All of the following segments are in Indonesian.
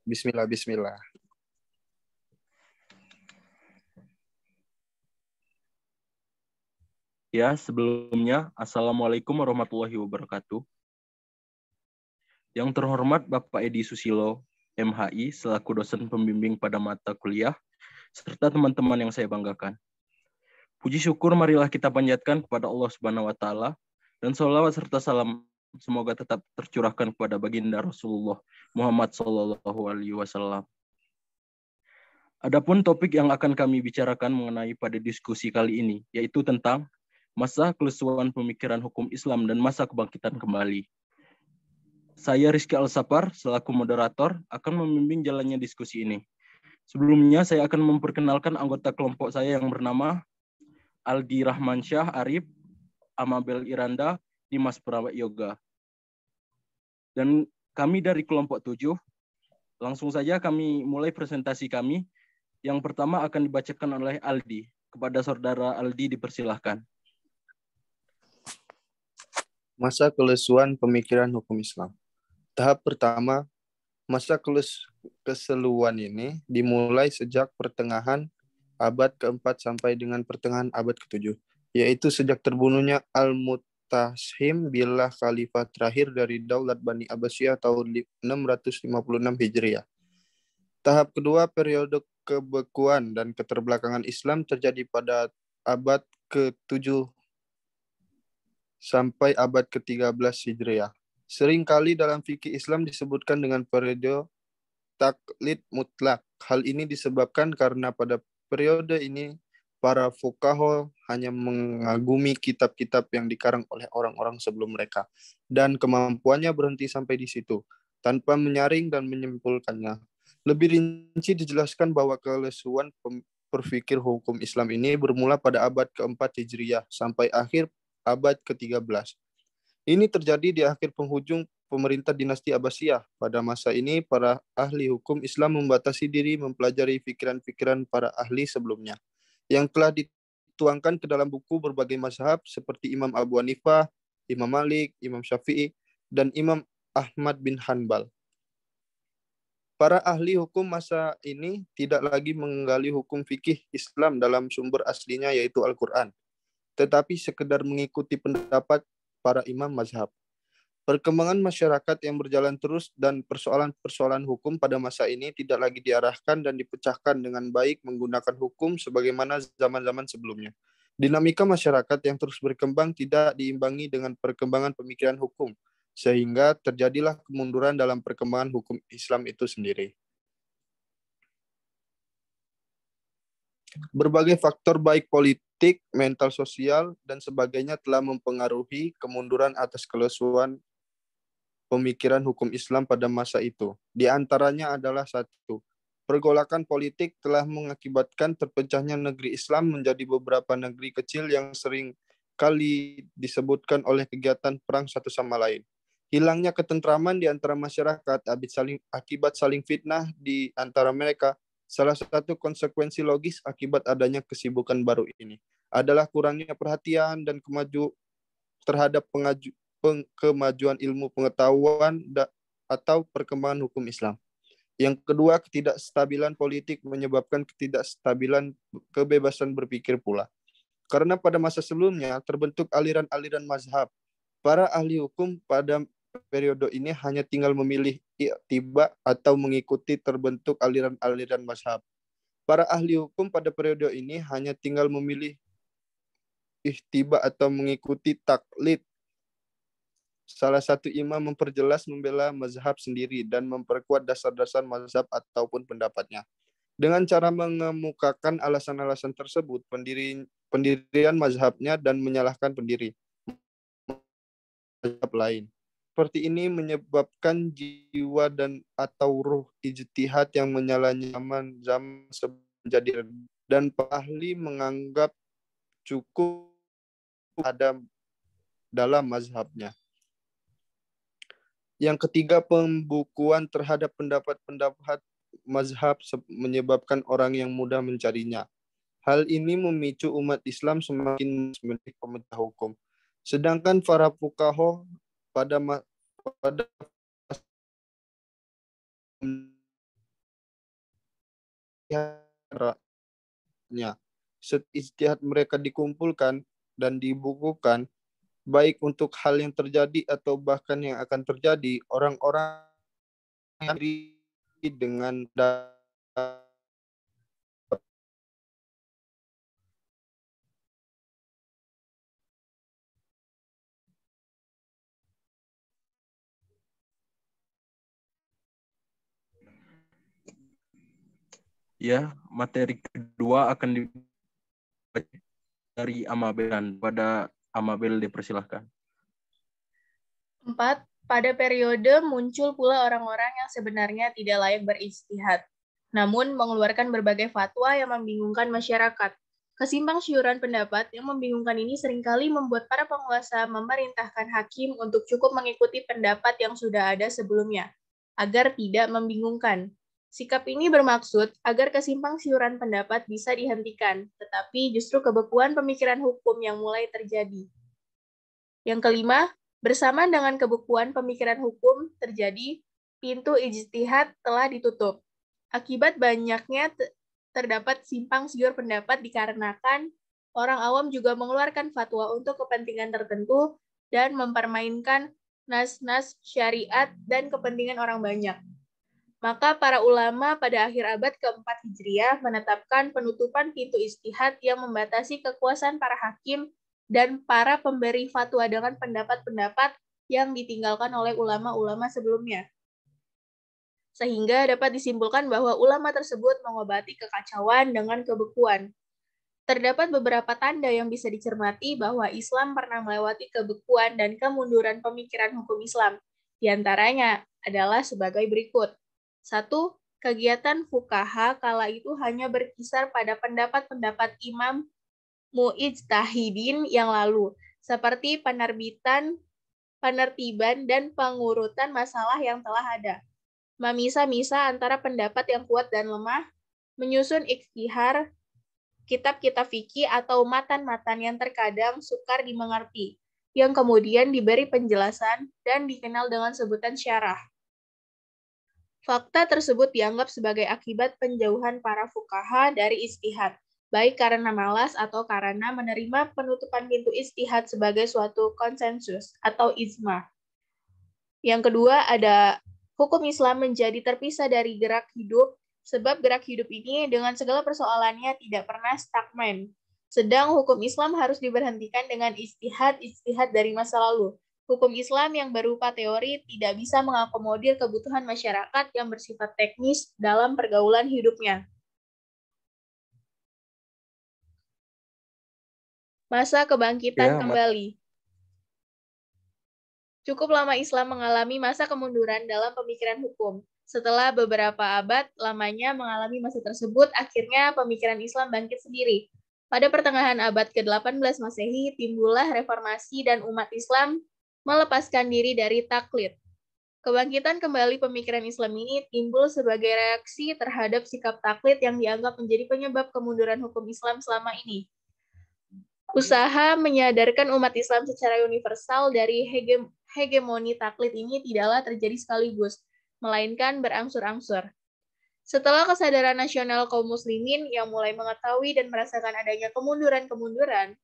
Bismillah, bismillah. Ya, sebelumnya, Assalamualaikum warahmatullahi wabarakatuh. Yang terhormat Bapak Edi Susilo, MHI, selaku dosen pembimbing pada mata kuliah, serta teman-teman yang saya banggakan. Puji syukur marilah kita panjatkan kepada Allah Subhanahu wa Ta'ala, dan sholawat serta salam semoga tetap tercurahkan kepada baginda Rasulullah Muhammad SAW. Adapun topik yang akan kami bicarakan mengenai pada diskusi kali ini, yaitu tentang masa kelesuan pemikiran hukum Islam dan masa kebangkitan kembali. Saya Rizky Al-Sapar, selaku moderator, akan membimbing jalannya diskusi ini. Sebelumnya, saya akan memperkenalkan anggota kelompok saya yang bernama Aldi Rahmansyah Arif, Amabel Iranda, Dimas Prayoga. Dan kami dari kelompok 7, langsung saja kami mulai presentasi kami. Yang pertama akan dibacakan oleh Aldi. Kepada saudara Aldi dipersilahkan. Masa kelesuan pemikiran hukum Islam. Tahap pertama, masa keseluan ini dimulai sejak pertengahan abad ke-4 sampai dengan pertengahan abad ke-7, yaitu sejak terbunuhnya Al-Mutashim billah khalifah terakhir dari Daulat Bani Abbasiyah tahun 656 Hijriah. Tahap kedua, periode kebekuan dan keterbelakangan Islam terjadi pada abad ke-7 sampai abad ke-13 Hijriah. Seringkali dalam fikih Islam disebutkan dengan periode taklid mutlak. Hal ini disebabkan karena pada periode ini para fuqaha hanya mengagumi kitab-kitab yang dikarang oleh orang-orang sebelum mereka dan kemampuannya berhenti sampai di situ tanpa menyaring dan menyimpulkannya. Lebih rinci dijelaskan bahwa kelesuan berpikir hukum Islam ini bermula pada abad ke-4 Hijriah sampai akhir abad ke-13. Ini terjadi di akhir penghujung pemerintah dinasti Abbasiyah. Pada masa ini, para ahli hukum Islam membatasi diri mempelajari pikiran-pikiran para ahli sebelumnya, yang telah dituangkan ke dalam buku berbagai mazhab seperti Imam Abu Hanifah, Imam Malik, Imam Syafi'i, dan Imam Ahmad bin Hanbal. Para ahli hukum masa ini tidak lagi menggali hukum fikih Islam dalam sumber aslinya yaitu Al-Quran, tetapi sekedar mengikuti pendapat para imam mazhab. Perkembangan masyarakat yang berjalan terus dan persoalan-persoalan hukum pada masa ini tidak lagi diarahkan dan dipecahkan dengan baik menggunakan hukum sebagaimana zaman-zaman sebelumnya. Dinamika masyarakat yang terus berkembang tidak diimbangi dengan perkembangan pemikiran hukum, sehingga terjadilah kemunduran dalam perkembangan hukum Islam itu sendiri. Berbagai faktor baik politik, mental sosial, dan sebagainya telah mempengaruhi kemunduran atas kelesuan pemikiran hukum Islam pada masa itu. Di antaranya adalah satu, pergolakan politik telah mengakibatkan terpecahnya negeri Islam menjadi beberapa negeri kecil yang sering kali disebutkan oleh kegiatan perang satu sama lain. Hilangnya ketentraman di antara masyarakat akibat saling fitnah di antara mereka. Salah satu konsekuensi logis akibat adanya kesibukan baru ini adalah kurangnya perhatian dan terhadap kemajuan ilmu pengetahuan atau perkembangan hukum Islam. Yang kedua, ketidakstabilan politik menyebabkan ketidakstabilan kebebasan berpikir pula. Karena pada masa sebelumnya terbentuk aliran-aliran mazhab. Para ahli hukum pada periode ini hanya tinggal memilih i'tiba atau mengikuti terbentuk aliran-aliran mazhab. Para ahli hukum pada periode ini hanya tinggal memilih ihtiba atau mengikuti taklid. Salah satu imam memperjelas membela mazhab sendiri dan memperkuat dasar-dasar mazhab ataupun pendapatnya. Dengan cara mengemukakan alasan-alasan tersebut, pendirian mazhabnya dan menyalahkan pendiri mazhab lain. Seperti ini menyebabkan jiwa dan atau ruh ijtihad yang menyala-nyaman zaman menjadi dan ahli menganggap cukup ada dalam mazhabnya. Yang ketiga, pembukuan terhadap pendapat-pendapat mazhab menyebabkan orang yang mudah mencarinya. Hal ini memicu umat Islam semakin memilih pemecah hukum. Sedangkan para fuqaha pada Ijtihad mereka dikumpulkan dan dibukukan, baik untuk hal yang terjadi atau bahkan yang akan terjadi, orang-orang yang dengan Ya, materi kedua akan dari Amabel. Pada Amabel dipersilahkan. 4. Pada periode muncul pula orang-orang yang sebenarnya tidak layak berijtihad, namun mengeluarkan berbagai fatwa yang membingungkan masyarakat. Kesimpang siuran pendapat yang membingungkan ini seringkali membuat para penguasa memerintahkan hakim untuk cukup mengikuti pendapat yang sudah ada sebelumnya, agar tidak membingungkan. Sikap ini bermaksud agar kesimpang siuran pendapat bisa dihentikan, tetapi justru kebekuan pemikiran hukum yang mulai terjadi. Yang kelima, bersamaan dengan kebekuan pemikiran hukum terjadi, pintu ijtihad telah ditutup. Akibat banyaknya terdapat simpang siur pendapat dikarenakan orang awam juga mengeluarkan fatwa untuk kepentingan tertentu dan mempermainkan nas-nas syariat dan kepentingan orang banyak. Maka para ulama pada akhir abad ke-4 Hijriah menetapkan penutupan pintu ijtihad yang membatasi kekuasaan para hakim dan para pemberi fatwa dengan pendapat-pendapat yang ditinggalkan oleh ulama-ulama sebelumnya. Sehingga dapat disimpulkan bahwa ulama tersebut mengobati kekacauan dengan kebekuan. Terdapat beberapa tanda yang bisa dicermati bahwa Islam pernah melewati kebekuan dan kemunduran pemikiran hukum Islam. Di antaranya adalah sebagai berikut. 1. Kegiatan fuqaha kala itu hanya berkisar pada pendapat-pendapat imam mu'ijtahidin yang lalu, seperti penertiban dan pengurutan masalah yang telah ada. Memisah-misah antara pendapat yang kuat dan lemah, menyusun ikhtihar, kitab-kitab fikih atau matan-matan yang terkadang sukar dimengerti, yang kemudian diberi penjelasan dan dikenal dengan sebutan syarah. Fakta tersebut dianggap sebagai akibat penjauhan para fuqaha dari ijtihad, baik karena malas atau karena menerima penutupan pintu ijtihad sebagai suatu konsensus atau ijma. Yang kedua ada hukum Islam menjadi terpisah dari gerak hidup, sebab gerak hidup ini dengan segala persoalannya tidak pernah stagnan. Sedang hukum Islam harus diberhentikan dengan ijtihad dari masa lalu. Hukum Islam yang berupa teori tidak bisa mengakomodir kebutuhan masyarakat yang bersifat teknis dalam pergaulan hidupnya. Masa kebangkitan kembali. Cukup lama Islam mengalami masa kemunduran dalam pemikiran hukum. Setelah beberapa abad lamanya mengalami masa tersebut, akhirnya pemikiran Islam bangkit sendiri. Pada pertengahan abad ke-18 Masehi, timbullah reformasi dan umat Islam melepaskan diri dari taklid. Kebangkitan kembali pemikiran Islam ini timbul sebagai reaksi terhadap sikap taklid yang dianggap menjadi penyebab kemunduran hukum Islam selama ini. Usaha menyadarkan umat Islam secara universal dari hegemoni taklid ini tidaklah terjadi sekaligus, melainkan berangsur-angsur. Setelah kesadaran nasional kaum muslimin yang mulai mengetahui dan merasakan adanya kemunduran-kemunduran,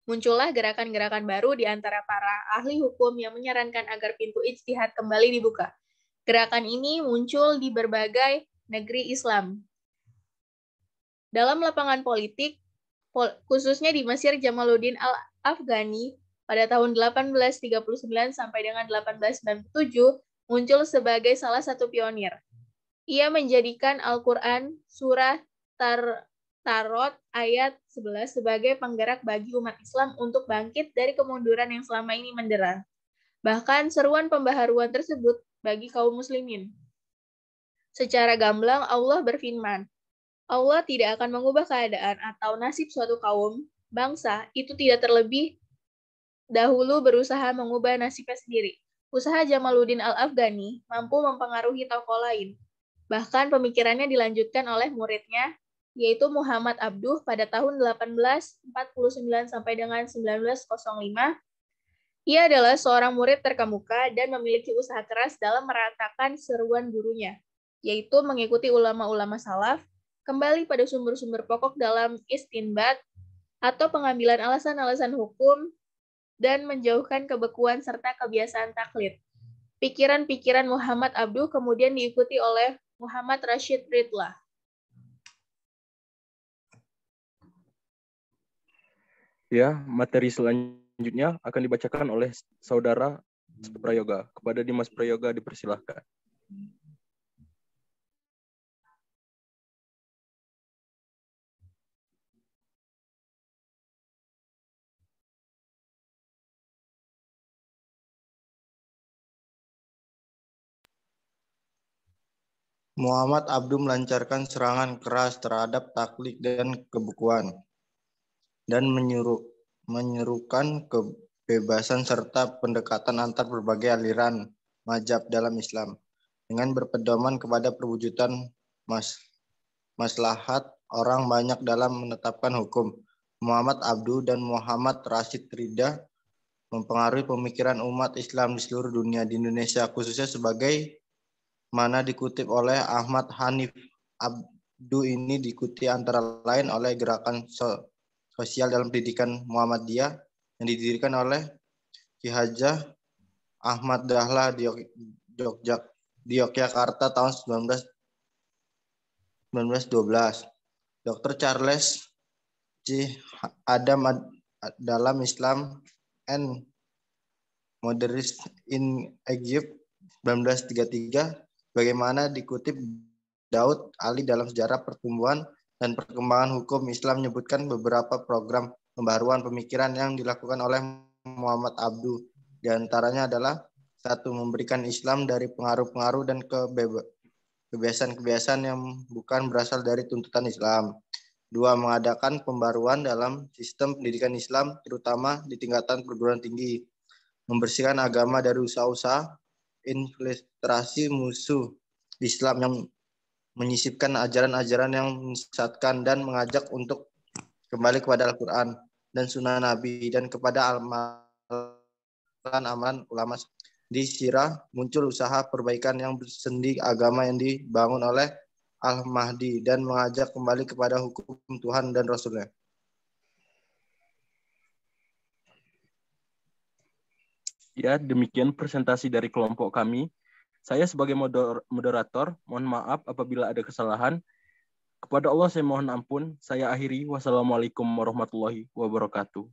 muncullah gerakan-gerakan baru di antara para ahli hukum yang menyarankan agar pintu ijtihad kembali dibuka. Gerakan ini muncul di berbagai negeri Islam. Dalam lapangan politik, khususnya di Mesir, Jamaluddin Al-Afghani pada tahun 1839 sampai dengan 1897 muncul sebagai salah satu pionir. Ia menjadikan Al-Quran surah Tarot ayat 11 sebagai penggerak bagi umat Islam untuk bangkit dari kemunduran yang selama ini mendera. Bahkan seruan pembaharuan tersebut bagi kaum muslimin. Secara gamblang Allah berfirman, Allah tidak akan mengubah keadaan atau nasib suatu kaum, bangsa, itu tidak terlebih dahulu berusaha mengubah nasibnya sendiri. Usaha Jamaluddin Al-Afghani mampu mempengaruhi tokoh lain. Bahkan pemikirannya dilanjutkan oleh muridnya, yaitu Muhammad Abduh pada tahun 1849 sampai dengan 1905. Ia adalah seorang murid terkemuka dan memiliki usaha keras dalam meratakan seruan gurunya, yaitu mengikuti ulama-ulama salaf, kembali pada sumber-sumber pokok dalam istinbat atau pengambilan alasan-alasan hukum, dan menjauhkan kebekuan serta kebiasaan taklid. Pikiran-pikiran Muhammad Abduh kemudian diikuti oleh Muhammad Rashid Ridlah. Ya, materi selanjutnya akan dibacakan oleh Saudara Prayoga. Kepada Dimas Prayoga dipersilahkan. Muhammad Abduh melancarkan serangan keras terhadap taklid dan kebukuan dan menyerukan kebebasan serta pendekatan antar berbagai aliran mazhab dalam Islam dengan berpedoman kepada perwujudan maslahat orang banyak dalam menetapkan hukum. Muhammad Abduh dan Muhammad Rashid Ridha mempengaruhi pemikiran umat Islam di seluruh dunia, di Indonesia khususnya sebagai mana dikutip oleh Ahmad Hanif Abduh ini diikuti antara lain oleh gerakan sosial dalam pendidikan Muhammadiyah yang didirikan oleh Ki Hajah Ahmad Dahlah di Yogyakarta tahun 1912. Dr. Charles C. Adam dalam Islam and Modernist in Egypt 1933. Bagaimana dikutip Daud Ali dalam sejarah pertumbuhan dan perkembangan hukum Islam menyebutkan beberapa program pembaharuan pemikiran yang dilakukan oleh Muhammad Abduh. Di antaranya adalah 1. Memberikan Islam dari pengaruh-pengaruh dan kebiasaan-kebiasaan yang bukan berasal dari tuntutan Islam. 2. Mengadakan pembaruan dalam sistem pendidikan Islam, terutama di tingkatan perguruan tinggi. Membersihkan agama dari usaha-usaha infiltrasi musuh Islam yang menyisipkan ajaran-ajaran yang menyesatkan dan mengajak untuk kembali kepada Al-Quran dan Sunnah Nabi dan kepada amalan ulama. Di Sirah muncul usaha perbaikan yang bersendi agama yang dibangun oleh Al-Mahdi dan mengajak kembali kepada hukum Tuhan dan Rasulnya. Ya, demikian presentasi dari kelompok kami. Saya sebagai moderator, mohon maaf apabila ada kesalahan. Kepada Allah saya mohon ampun. Saya akhiri. Wassalamualaikum warahmatullahi wabarakatuh.